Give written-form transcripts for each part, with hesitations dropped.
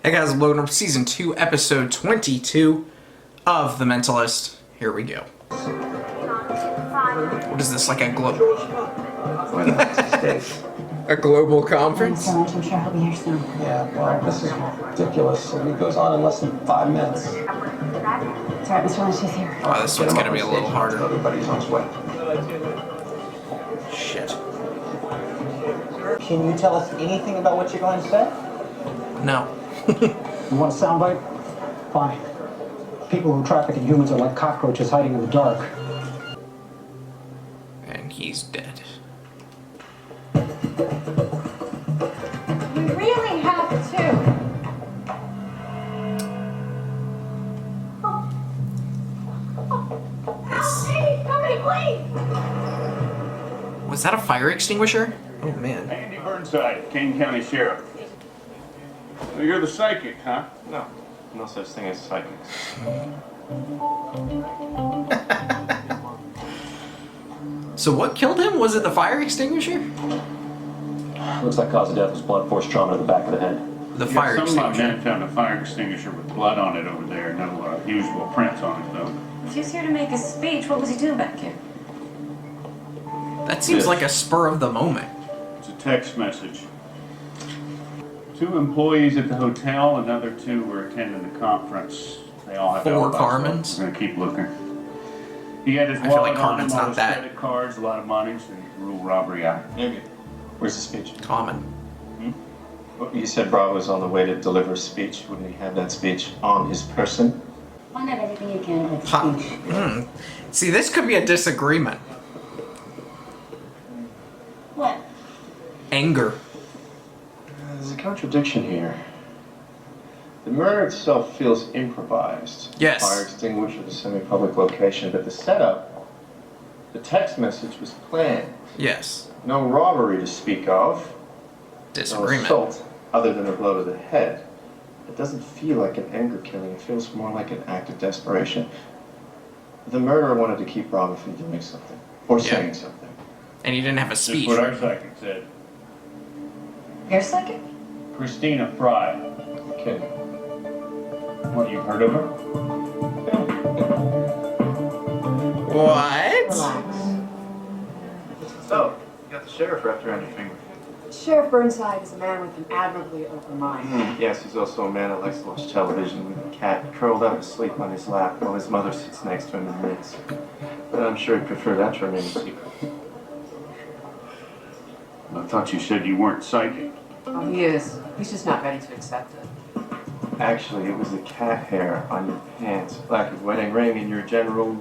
Hey guys, I'm Logan from Season 2, Episode 22 of The Mentalist. Here we go. What is this, like a a global conference? I'm sure he'll be here soon. Yeah, well, this is ridiculous. It goes on in less than 5 minutes. It's alright, Mr. Lynch, he's here. Oh, this one's gonna be a little harder. Everybody's on his way. Shit. Can you tell us anything about what you're going to say? No. You want a soundbite? Fine. People who traffic in humans are like cockroaches hiding in the dark. And he's dead. You really have to. Hey, somebody please! Was that a fire extinguisher? Oh man. Andy Burnside, Kane County Sheriff. So you're the psychic, huh? No, no such thing as psychics. So what killed him? Was it the fire extinguisher? Looks like cause of death was blunt force trauma to the back of the head. The fire Some of my extinguisher. men found a fire extinguisher with blood on it over there. No usual prints on it, though. He was here to make a speech. What was he doing back here? That seems like a spur of the moment. It's a text message. 2 employees at the hotel, another 2 were attending the conference. They all have 4 alibis, so Carmens? We're gonna keep looking. He had his I feel like wallet on him, Carmen's all not his that. credit cards, a lot of money, so rule robbery out. Where's the speech? Common. Well, you said Bravo was on the way to deliver a speech. Wouldn't he have that speech on his person? Find out everything you can about the Ha. speech. See, this could be a disagreement. What? Anger. There's a contradiction here. The murder itself feels improvised. Yes. Fire extinguisher at a semi-public location, but the setup, the text message was planned. Yes. No robbery to speak of. No Disagreement. assault other than a blow to the head. It doesn't feel like an anger killing. It feels more like an act of desperation. The murderer wanted to keep Bravo from doing something or saying something. And he didn't have a That's speech. what our Right? psychic said. Your psychic? Christina Fry. Okay. What, you heard of her? What? Relax. So, you got the sheriff wrapped around your finger. Sheriff Burnside is a man with an admirably open mind. Yes, he's also a man that likes to watch television with a cat curled up asleep on his lap while his mother sits next to him and knits. But I'm sure he'd prefer that to remain a secret. I thought you said you weren't psychic. Oh, he is. He's just not ready to accept it. Actually, it was the cat hair on your pants, black as wedding ring, and your general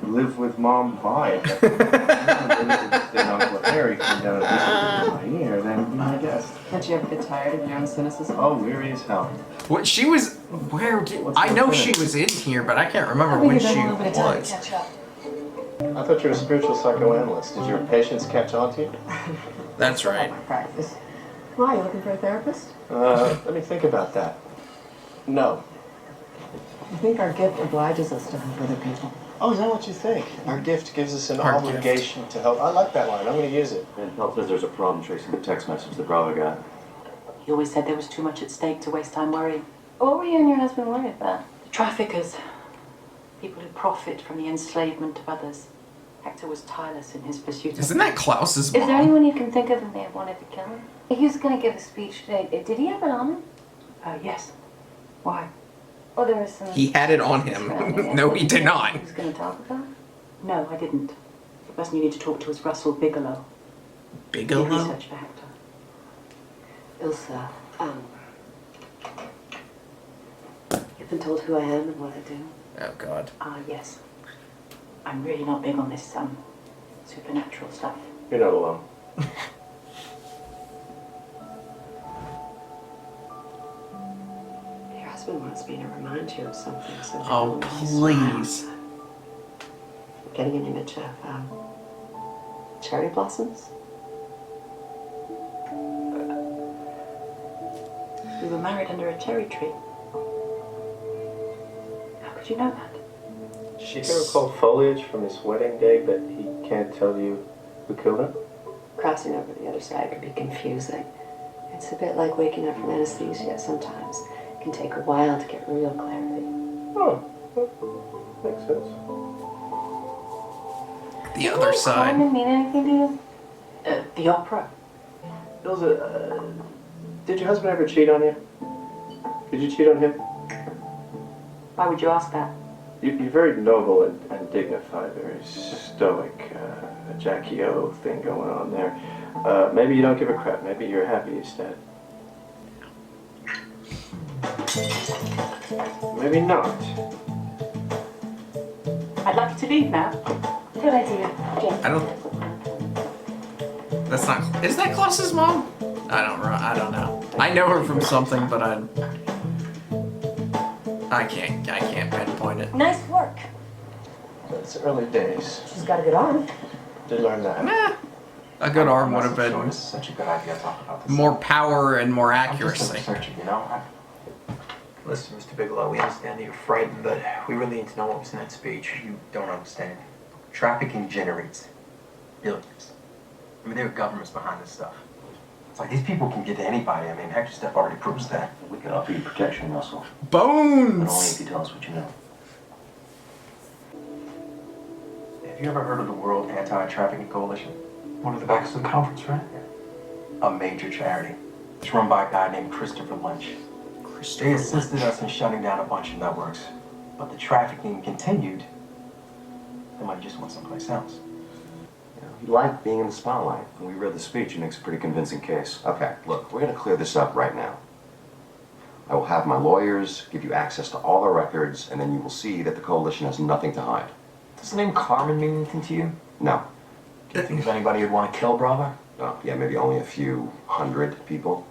live with mom vibe. Then Uncle Harry came down and whispered in my ear, then be my guest. Don't you ever get tired of your own cynicism? Oh, weary as hell. What she was? Where did What's I the know finish? she was in here, but I can't remember I when think she a little bit of time to was. catch up. I thought you were a spiritual psychoanalyst. Did your patients catch on to you? That's right. My practice. Why, you looking for a therapist? Let me think about that. No. I think our gift obliges us to help other people. Oh, is that what you think? Our gift gives us an Our obligation to help. I like that line. I'm going to use it. And Pelt says there's a problem tracing the text message that Bravo got. He always said there was too much at stake to waste time worrying. What were you and your husband worried about? Traffickers. People who profit from the enslavement of others. Hector was tireless in his pursuit of... Isn't that Klaus's Is there mom? anyone you can think of who may have wanted to kill him? He was going to give a speech today. Did he have it on him? Yes. Why? Oh, there was some... He had it on him. No, he did not. He was going to talk about? No, I didn't. The person you need to talk to is Russell Bigelow. He did Bigelow? research for Hector. Ilsa, you've been told who I am and what I do. Oh God. Yes. I'm really not big on this, supernatural stuff. You're not alone. Your husband wants me to remind you of something. Oh please. Getting an image of cherry blossoms. We were married under a cherry tree. How could you know that? She can recall foliage from his wedding day, but he can't tell you who killed her? Crossing over the other side can be confusing. It's a bit like waking up from anesthesia sometimes. It can take a while to get real clarity. Oh, makes sense. The other side. Carmen mean anything to you? The opera. Ilsa, did your husband ever cheat on you? Did you cheat on him? Why would you ask that? You're very noble and dignified, very stoic. A Jackie O thing going on there. Maybe you don't give a crap. Maybe you're happy he's dead. Maybe not. I'd like you to leave now. Good idea, Jane. I don't. That's not. Is that Klaus's mom? I don't know. I know her from something, but I can't pinpoint it. Nice work. It's early days. She's got a good arm. Did learn that. Nah. A good arm would have Sure, been this is such a good idea to talk about this. more power and more I'm just accuracy. searching, you know? Listen, Mr. Bigelow, we understand that you're frightened, but we really need to know what was in that speech. You don't understand. Trafficking generates billions. I mean, there are governments behind this stuff. It's like these people can get to anybody. I mean, heck, your stuff already proves that. We can offer you protection, Russell. But only if Bones! you tell us what you know. Have you ever heard of the World Anti-Trafficking Coalition? One of the backs of the conference, right? A major charity. It's run by a guy named Christopher Lynch. They assisted us in shutting down a bunch of networks, but the trafficking continued. They might just went someplace else. You like being in the spotlight. When we read the speech, it makes a pretty convincing case. Okay, look, we're going to clear this up right now. I will have my lawyers give you access to all the records, and then you will see that the coalition has nothing to hide. Does the name Carmen mean anything to you? No. Do you think of anybody you'd want to kill, brother? Yeah, maybe only a few hundred people.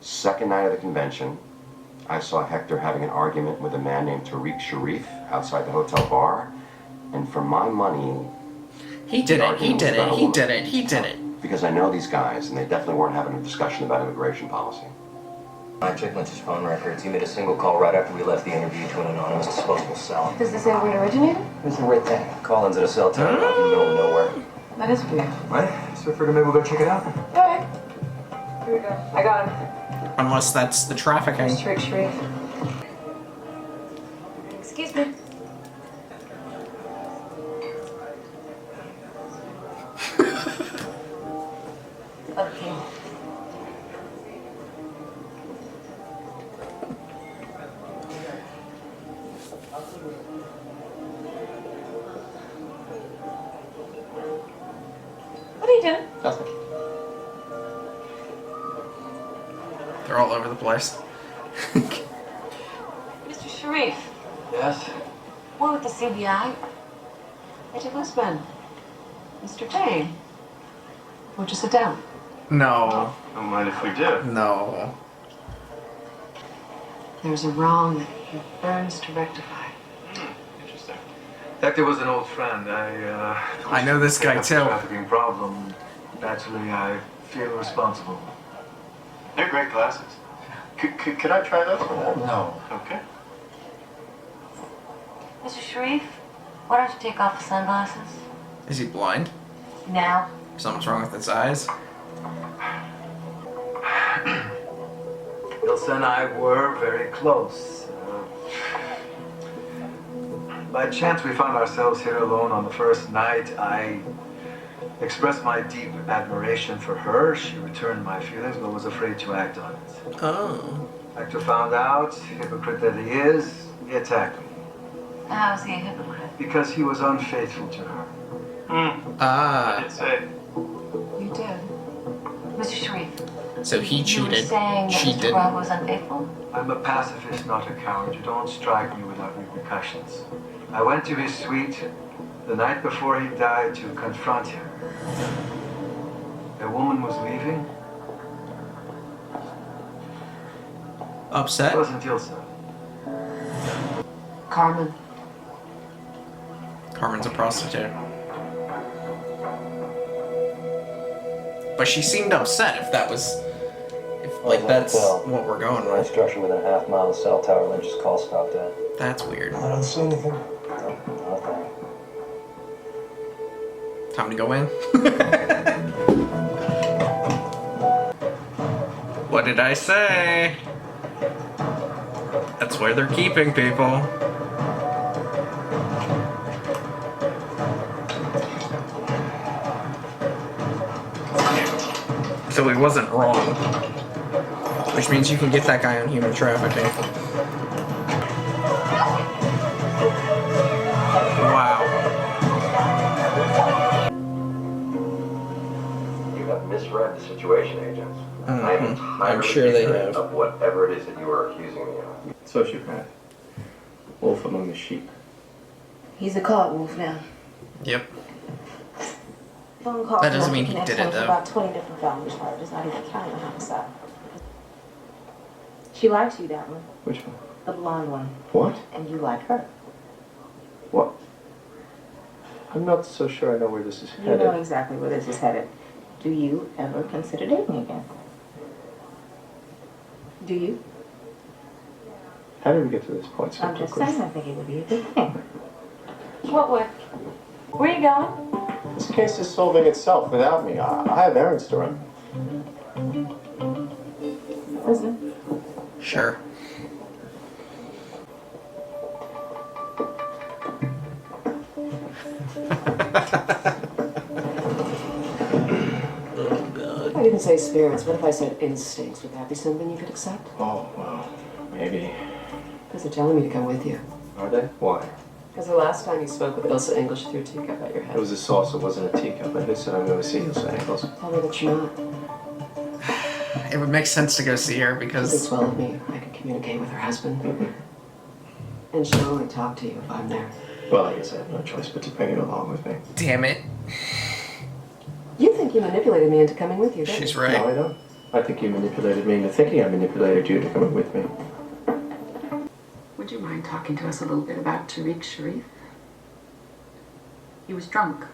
Second night of the convention, I saw Hector having an argument with a man named Tariq Sharif outside the hotel bar, and for my money, He did it. He did it. He did it. He did it. because I know these guys, and they definitely weren't having a discussion about immigration policy. I checked Lynch's phone records. He made a single call right after we left the interview to an anonymous disposable cell. Does this say where it originated? It's a weird thing. Collins at a cell tower out in the middle of nowhere. That is weird. What? So figured maybe we'll go check it out. Alright. Here we go. I got him. Unless that's the trafficking. There's Trick Sharif. Excuse me. Okay. What are you doing? Nothing. They're all over the place. Mr. Sharif, Yes? we're with the CBI. Where's your husband? Mr. Payne. Won't you sit down? No. Don't mind if we do. No. There's a wrong that he burns to rectify. Interesting. Hector was an old friend. I know this guy too. Trafficking problem. Naturally, I feel responsible. They're great glasses. Could I try those? No. Okay. Mr. Sharif, why don't you take off the sunglasses? Is he blind? Now. Something's wrong with his eyes? Ilsa and I were very close. By chance, we found ourselves here alone on the first night. I expressed my deep admiration for her. She returned my feelings, but was afraid to act on it. Oh. Hector found out, hypocrite that he is, he attacked me. How is he a hypocrite? Because he was unfaithful to her. I Ah. did say. You did. Mr. Sharif, So he you were cheated. saying that She Mr. didn't. Rob was unfaithful? I'm a pacifist, not a coward. You don't strike me without repercussions. I went to his suite the night before he died to confront him. A woman was leaving. It Upset? wasn't Ilsa. Carmen. Carmen's a prostitute. But she seemed upset if that was... If, like, that's what we're going with. Structure within a half mile of the cell tower. Lynch's call stopped at. That's weird. I don't see anything. Nothing. Time to go in. What did I say? That's where they're keeping people. So he wasn't wrong. Which means you can get that guy on human trafficking. Wow. You have misread the situation, agents. I am entirely I'm sure they ignorant have. of whatever it is that you are accusing me of. Sociopath. Wolf among the sheep. He's a caught wolf now. Yep. Phone call That doesn't from mean he did it, though. About 20 different felony charges, not even counting the homicide. She likes you, that one. Which one? The blonde one. What? And you like her. What? I'm not so sure I know where this is You headed. know exactly where this is headed. Do you ever consider dating again? Do you? How did we get to this point so I'm just quickly? saying, I think it would be a good thing. What would? Where are you going? This case is solving itself without me. I have errands to run. Listen. Sure. I didn't say spirits. What if I said instincts? Would that be something you could accept? Oh, well, maybe. Because they're telling me to come with you. Are they? Why? Because the last time you spoke with Ilsa English threw a teacup at your head. It was a saucer, wasn't a teacup. And who said I'm going to see Ilsa Ankles? Tell me that you're not. It would make sense to go see her It's because well of me. I can communicate with her husband. And she'll only talk to you if I'm there. Well, I guess I have no choice but to bring it along with me. damn it. You think you manipulated me into coming with you, don't She's you? right. No, I don't. I think you manipulated me into thinking I manipulated you to come with me. Would you mind talking to us a little bit about Tariq Sharif? He was drunk.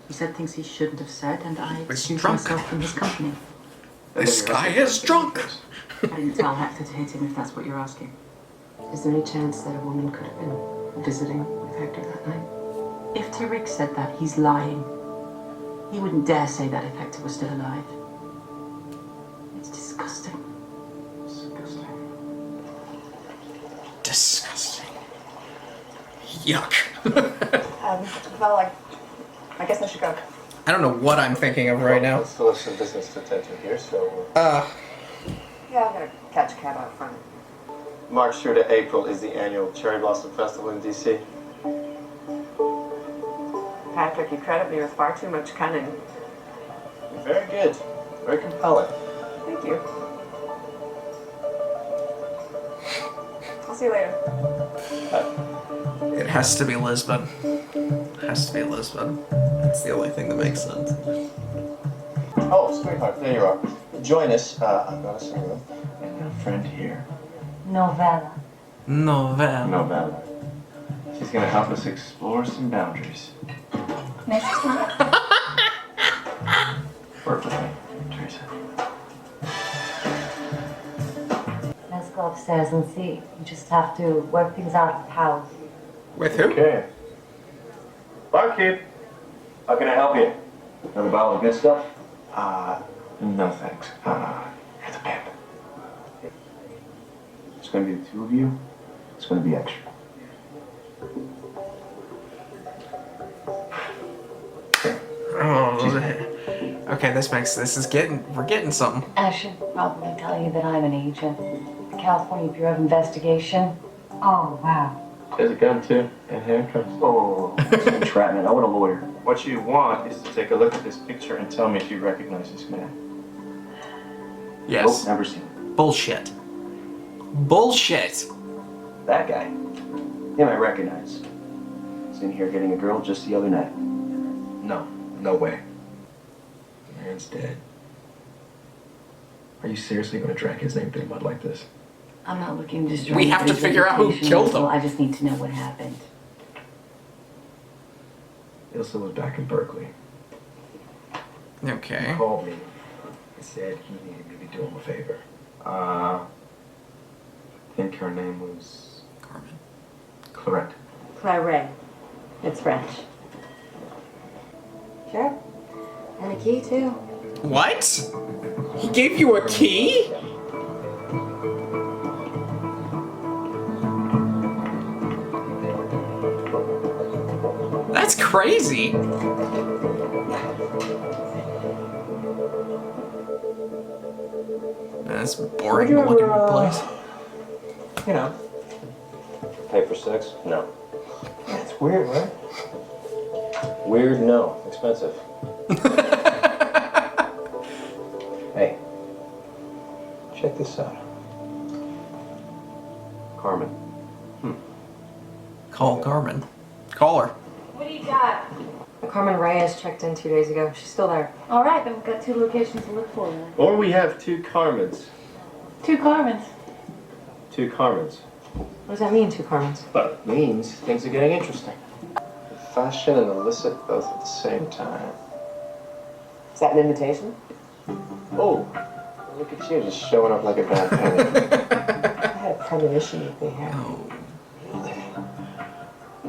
He said things he shouldn't have said, and I was excused drunk. myself from his company. This guy is drunk. I didn't tell Hector to hit him, if that's what you're asking. Is there any chance that a woman could have been visiting with Hector that night? If Tariq said that, he's lying. He wouldn't dare say that if Hector was still alive. It's disgusting. Disgusting. Yuck. Well, I guess I should go. I don't know what I'm thinking of right now. There's still some business to attend to here, so... Yeah, I'm gonna catch a cab out front. March through to April is the annual Cherry Blossom Festival in D.C. Patrick, you credit me with far too much cunning. Very good. Very compelling. Thank you. I'll see you later. It has to be Lisbon. It has to be Lisbon. That's the only thing that makes sense. Oh, sweetheart, there you are. Join us. I've got a single and a friend here. Novella. Novella. Novella. She's gonna help us explore some boundaries. Next time. Work with me, Teresa. Let's go upstairs and see. You just have to work things out at the house. With who? Okay. Barkeep, how can I help you? Another bottle of good stuff? No thanks. You're the pimp. It's gonna be the two of you. It's gonna be extra. Oh, okay, we're getting something. I should probably tell you that I'm an agent. The California Bureau of Investigation. Oh, wow. There's a gun too, and handcuffs. Oh, it's entrapment. I want a lawyer. What you want is to take a look at this picture and tell me if you recognize this man. Yes. Nope, never seen it. Bullshit. Bullshit. That guy. Him I recognize. Was in here getting a girl just the other night. No, no way. The man's dead. Are you seriously going to drag his name through the mud like this? I'm not looking to destroy We have to anybody's figure out who reputation, killed so him. I just need to know what happened. Ilsa was back in Berkeley. Okay. He called me. He said he needed me to do him a favor. I think her name was Carmen. Clarette. Claret. It's French. Sure. And a key, too. What? He gave you a key? That's crazy. That's a boring looking place. You know. Pay for sex? No. Yeah, it's weird, right? Weird? No. Expensive. Hey. Check this out. Carmen. Call Carmen. Call her. What do you got? Carmen Reyes checked in 2 days ago. She's still there. All right, then we've got 2 locations to look for then. Or we have 2 Carmens. 2 Carmens. 2 Carmens. What does that mean, 2 Carmens? But it means things are getting interesting. Fashion and illicit both at the same time. Is that an invitation? Oh, look at you just showing up like a bad penny. I had a premonition you'd be here. Oh.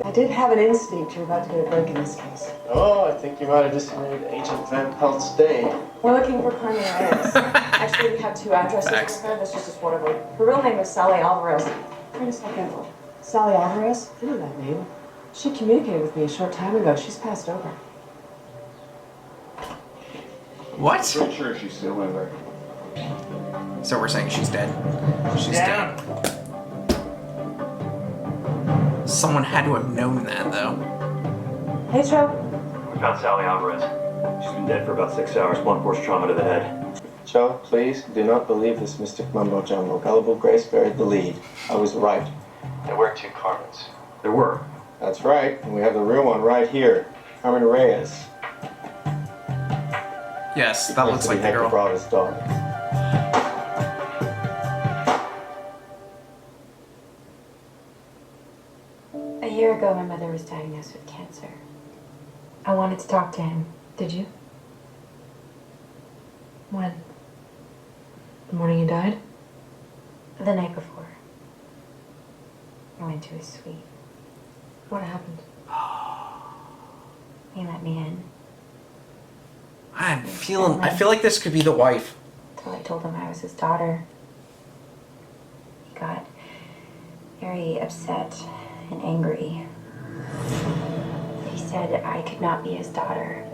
I did have an instinct you're about to get a break in this case. Oh, I think you might have just made Agent Van Pelt's day. We're looking for Carmen Reyes. Actually, we have 2 addresses for her. This is just one of them. Her real name is Sally Alvarez. Wait a second. Sally Alvarez? I know that name. She communicated with me a short time ago. She's passed over. What? Pretty sure she's still in there. So we're saying she's dead. She's dead. Someone had to have known that, though. Hey, Joe. We found Sally Alvarez. She's been dead for about 6 hours, blunt force trauma to the head. Joe, please do not believe this mystic mumbo jumbo. Gullible Grace buried the lead. I was right. There were 2 Carmens. There were. That's right, and we have the real one right here. Carmen Reyes. Yes, that looks like the Hector girl. Bravo's daughter. A year ago, my mother was diagnosed with cancer. I wanted to talk to him. Did you? When? The morning you died? The night before. I went to his suite. What happened? He let me in. I feel like this could be the wife. Until I told him I was his daughter. He got very upset and angry. He said I could not be his daughter.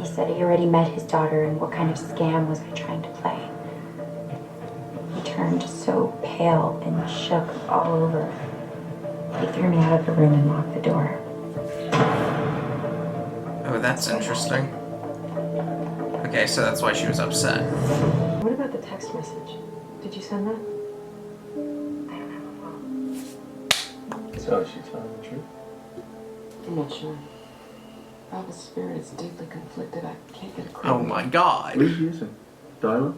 He said he already met his daughter, and what kind of scam was I trying to play? He turned so pale and shook all over. He threw me out of the room and locked the door. Oh, that's interesting. Okay, so that's why she was upset. What about the text message? Did you send that? I don't have a phone. So is she telling the truth? I'm not sure. Bravo's spirit is deeply conflicted. I can't get a clue. Oh my god. What are you using? Dial-up?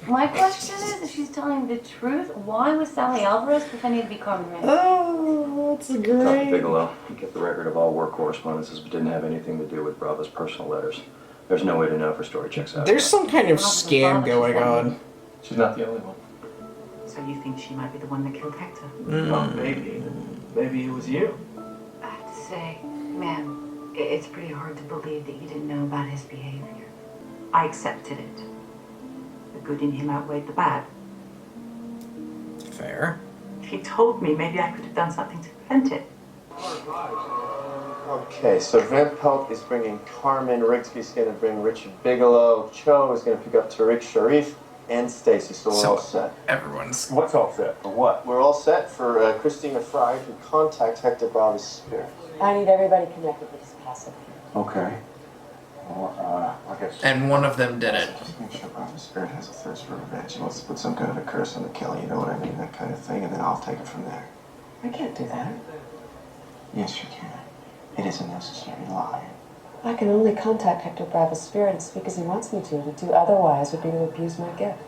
My question is, if she's telling the truth, why was Sally Alvarez pretending to be Carmen Reyes? Oh, that's Dr. Bigelow, he kept the record of all work correspondences but didn't have anything to do with Bravo's personal letters. There's no way to know if her story checks out. There's some kind of scam going on. She's not the only one. So you think she might be the one that killed Hector? Well, maybe. Maybe it was you. I have to say, ma'am, it's pretty hard to believe that you didn't know about his behavior. I accepted it. The good in him outweighed the bad. Fair. If he told me, maybe I could have done something to prevent it. Okay, so Van Pelt is bringing Carmen, Rigsby's going to bring Richard Bigelow, Cho is going to pick up Tariq Sharif, and Stacy, so we're all set. Everyone's... What's all set? For what? We're all set for Christina Fry to contact Hector Bravo's spirit. I need everybody connected with this passive. Okay. Well, I guess... And one of them did it. Just make sure Bravo's spirit has a thirst for revenge. He wants to put some kind of a curse on the killer, you know what I mean? That kind of thing, and then I'll take it from there. I can't do that. Yes, you can. It is a necessary lie. I can only contact Hector Bravo's spirit and speak as he wants me to. To do otherwise would be to abuse my gift.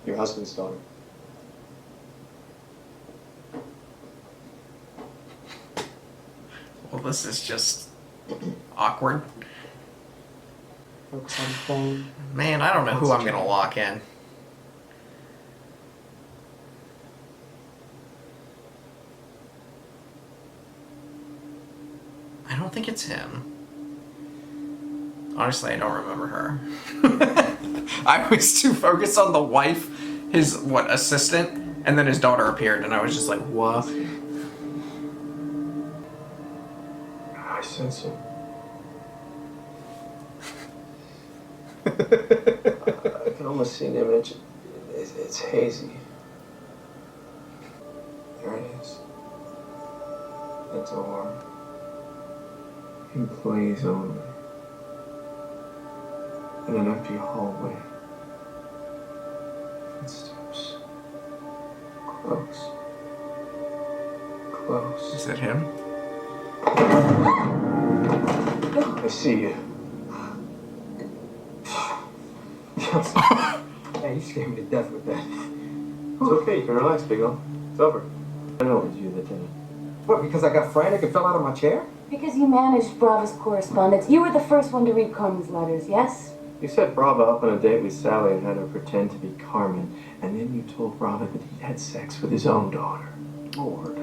Your husband's daughter. Well, this is just awkward. Focus on the phone. Man, I don't know who I'm gonna lock in. I don't think it's him. Honestly, I don't remember her. I was too focused on the wife his assistant, and then his daughter appeared, and I was just like, what? I sense him. I can almost see an image. It's hazy. There it is. The door. Employees only. In an empty hallway. Footsteps. Close. Close. Is it him? I see you. Yeah, you scared me to death with that. It's okay, you can relax, big ol'. It's over. I know it was you that did it. What, because I got frantic and fell out of my chair? Because you managed Brava's correspondence. You were the first one to read Carmen's letters, yes? You set Brava up on a date with Sally and had her pretend to be Carmen, and then you told Brava that he'd had sex with his own daughter. Lord.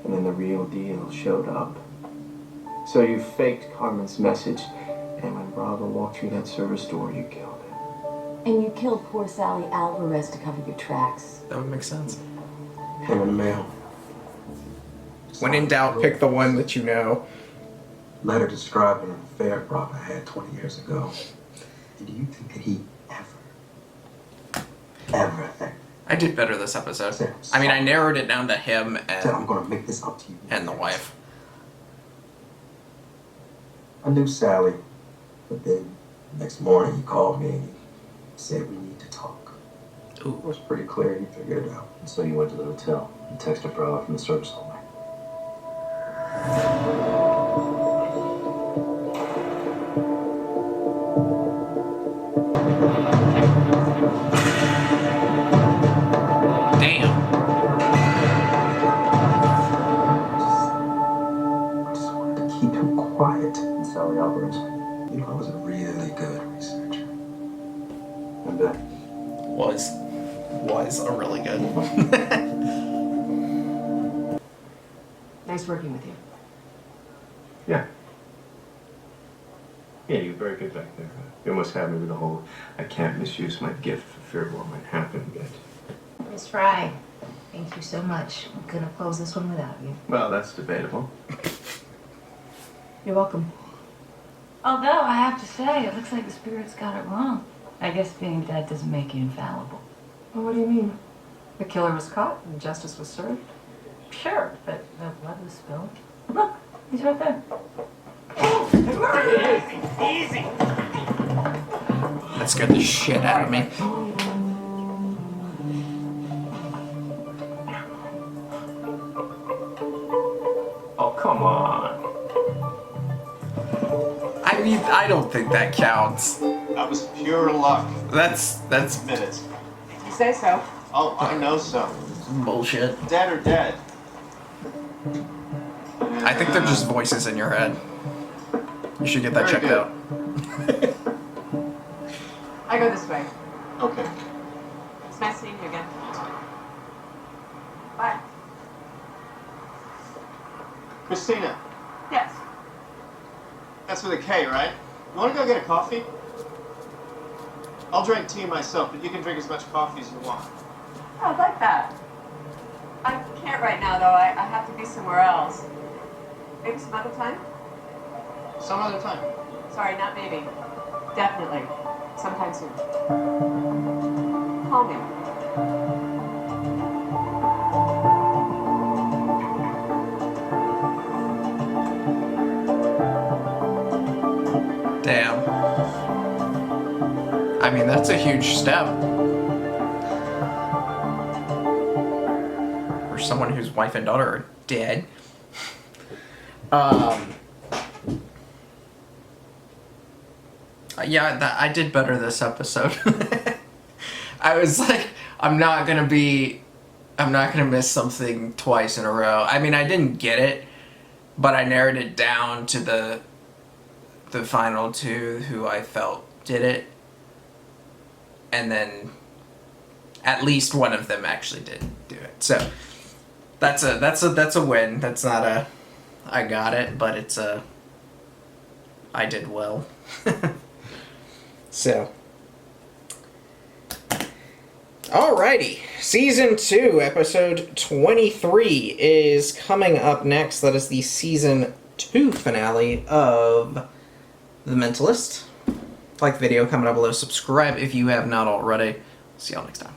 And then the real deal showed up. So you faked Carmen's message, and when Brava walked through that service door, you killed him. And you killed poor Sally Alvarez to cover your tracks. That would make sense. Him in the mail. When in doubt, pick the one that you know. Letter describing an affair Brava had 20 years ago. And do you think that he ever I did better this episode. I mean, I narrowed it down to him said, I'm and, gonna make this up to you? and the wife. I knew Sally, but then next morning he called me and he said we need to talk. Ooh. It was pretty clear he figured it out. And so you went to the hotel and texted Brava from the service hallway. Damn. I just wanted to keep him quiet. And Sally Alvarez, you know, I was a really good researcher. I bet. Was a really good. Nice working with you. Yeah. Yeah, you were very good back there. You almost had me with the whole, I can't misuse my gift for fear of what might happen yet. Miss Fry, thank you so much. I couldn't close this one without you. Well, that's debatable. You're welcome. Although, I have to say, it looks like the spirits got it wrong. I guess being dead doesn't make you infallible. Well, what do you mean? The killer was caught and justice was served? Sure, but the blood was spilled. Look, he's right there. Easy. That scared the shit out of me. Oh, come on. I mean, I don't think that counts. That was pure luck. That's Minutes. You say so. Oh, I know so. bullshit. Dead or dead. I think they're just voices in your head. You should get that Very checked good. out. I go this way. Okay. It's nice seeing you again. Bye. Christina, Yes. that's with a K, right? You want to go get a coffee? I'll drink tea myself, but you can drink as much coffee as you want. Oh, I'd like that. I can't right now, though. I have to be somewhere else. Maybe some other time? Some other time. Sorry, not maybe. Definitely. Sometime soon. Call me. Damn. I mean, that's a huge step. For someone whose wife and daughter are dead. Yeah, I did better this episode. I was like, I'm not gonna miss something twice in a row. I mean, I didn't get it, but I narrowed it down to the final two who I felt did it. And then at least one of them actually did do it. So that's a win. That's not a I got it, but it's a I did well. So Alrighty, Season 2, Episode 23 is coming up next. That is the Season 2 finale of The Mentalist. Like the video, comment down below, subscribe if you have not already. See y'all next time.